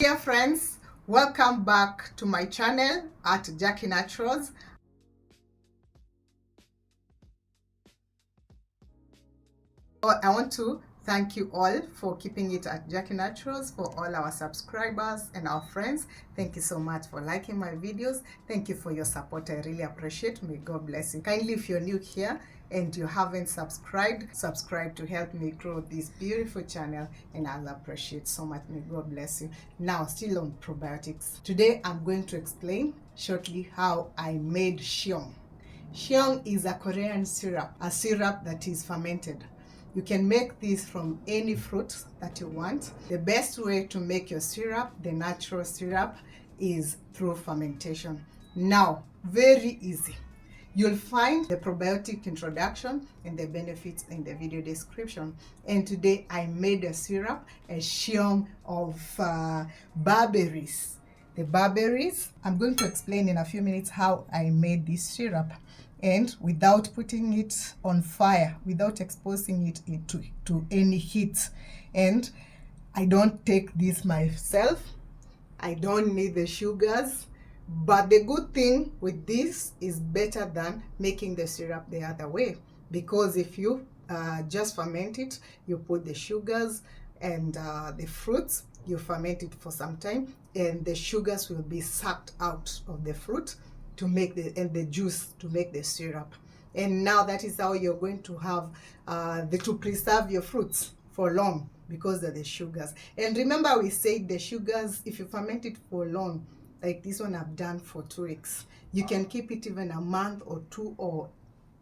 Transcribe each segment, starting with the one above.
Dear friends, welcome back to my channel at Jackie Naturals. I want to thank you all for keeping it at Jackie Naturals, for all our subscribers and our friends. Thank you so much for liking my videos. Thank you for your support. I really appreciate. May God bless you. Kindly, if you're new here and you haven't subscribed, subscribe to help me grow this beautiful channel, and I'll appreciate so much. May God bless you. Now, still on probiotics. Today, I'm going to explain shortly how I made Cheong. Cheong is a Korean syrup, a syrup that is fermented. You can make this from any fruit that you want. The best way to make your syrup, the natural syrup, is through fermentation. Now, very easy. You'll find the probiotic introduction and the benefits in the video description. And today I made a syrup, a Cheong of barberries. The barberries, I'm going to explain in a few minutes how I made this syrup, and without putting it on fire, without exposing it to any heat. And I don't take this myself. I don't need the sugars. But the good thing with this is better than making the syrup the other way, because if you just ferment it, you put the sugars and the fruits, you ferment it for some time, and the sugars will be sucked out of the fruit to make the juice to make the syrup. And now that is how you're going to have to preserve your fruits for long, because of the sugars. And remember, we said the sugars, if you ferment it for long, like this one I've done for 2 weeks, you can keep it even a month or two, or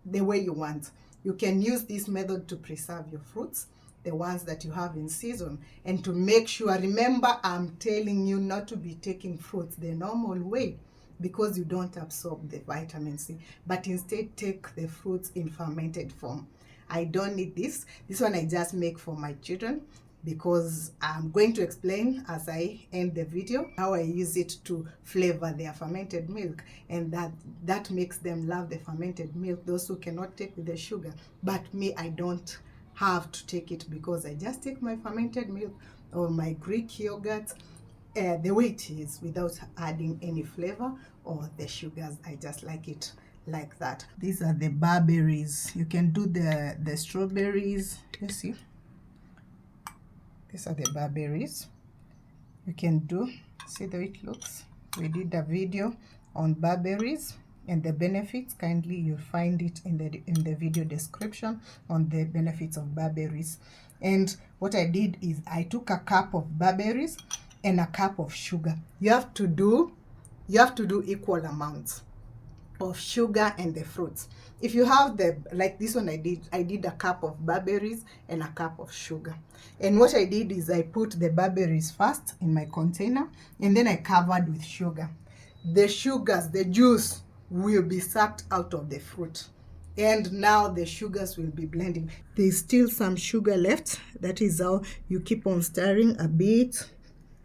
the way you want. You can use this method to preserve your fruits, the ones that you have in season. And to make sure, remember, I'm telling you not to be taking fruits the normal way, because you don't absorb the vitamin C, but instead take the fruits in fermented form. I don't need this. This one I just make for my children, because I'm going to explain as I end the video how I use it to flavor their fermented milk, and that makes them love the fermented milk, those who cannot take the sugar. But me, I don't have to take it, because I just take my fermented milk or my Greek yogurt the way it is, without adding any flavor or the sugars. I just like it like that. These are the barberries. You can do the strawberries. You see, these are the barberries. You can do, see the way it looks. We did a video on barberries and the benefits. Kindly, you'll find it in the video description on the benefits of barberries. And what I did is I took a cup of barberries and a cup of sugar. You have to do equal amounts of sugar and the fruits. If you have like this one, I did a cup of barberries and a cup of sugar. And what I did is I put the barberries first in my container, and then I covered with sugar. The sugars, the juice, will be sucked out of the fruit, and now the sugars will be blending. There's still some sugar left. That is how you keep on stirring a bit.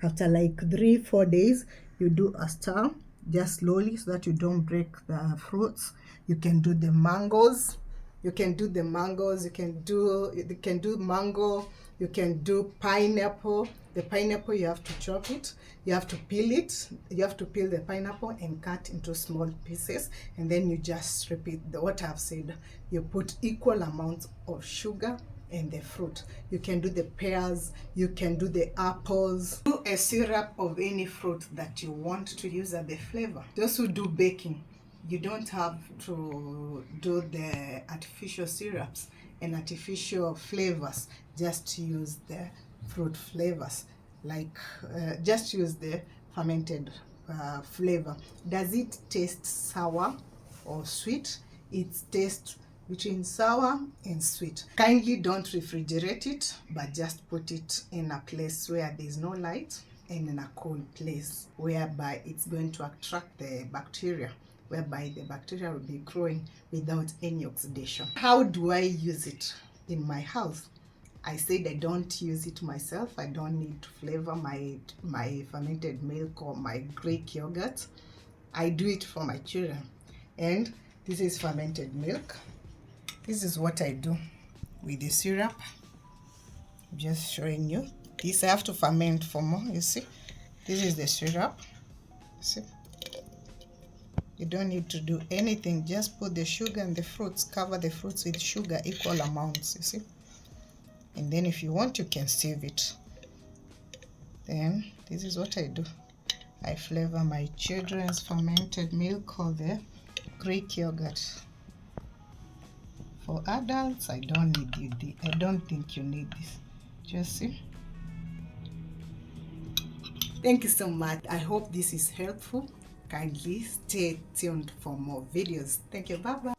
After like 3-4 days, you do a stir just slowly, so that you don't break the fruits. You can do the mangoes. You can do mango. You can do pineapple. The pineapple, you have to chop it. You have to peel it. You have to peel the pineapple and cut into small pieces. And then you just repeat what I've said. You put equal amounts of sugar and the fruit. You can do the pears, you can do the apples. Do a syrup of any fruit that you want to use as the flavor. Those who do baking, you don't have to do the artificial syrups and artificial flavors. Just use the fruit flavors, like just use the fermented flavor. Does it taste sour or sweet? It tastes between sour and sweet. Kindly don't refrigerate it, but just put it in a place where there's no light, and in a cool place, whereby it's going to attract the bacteria, whereby the bacteria will be growing without any oxidation. How do I use it in my house? I said I don't use it myself. I don't need to flavor my fermented milk or my Greek yogurt. I do it for my children. And this is fermented milk. This is what I do with the syrup. I'm just showing you. This I have to ferment for more, you see. This is the syrup. See, you don't need to do anything, just put the sugar and the fruits, cover the fruits with sugar, equal amounts, you see. And then if you want, you can sieve it. Then this is what I do. I flavor my children's fermented milk or the Greek yogurt. For adults, I don't think you need this. Just see. Thank you so much. I hope this is helpful. Kindly stay tuned for more videos. Thank you. Bye bye.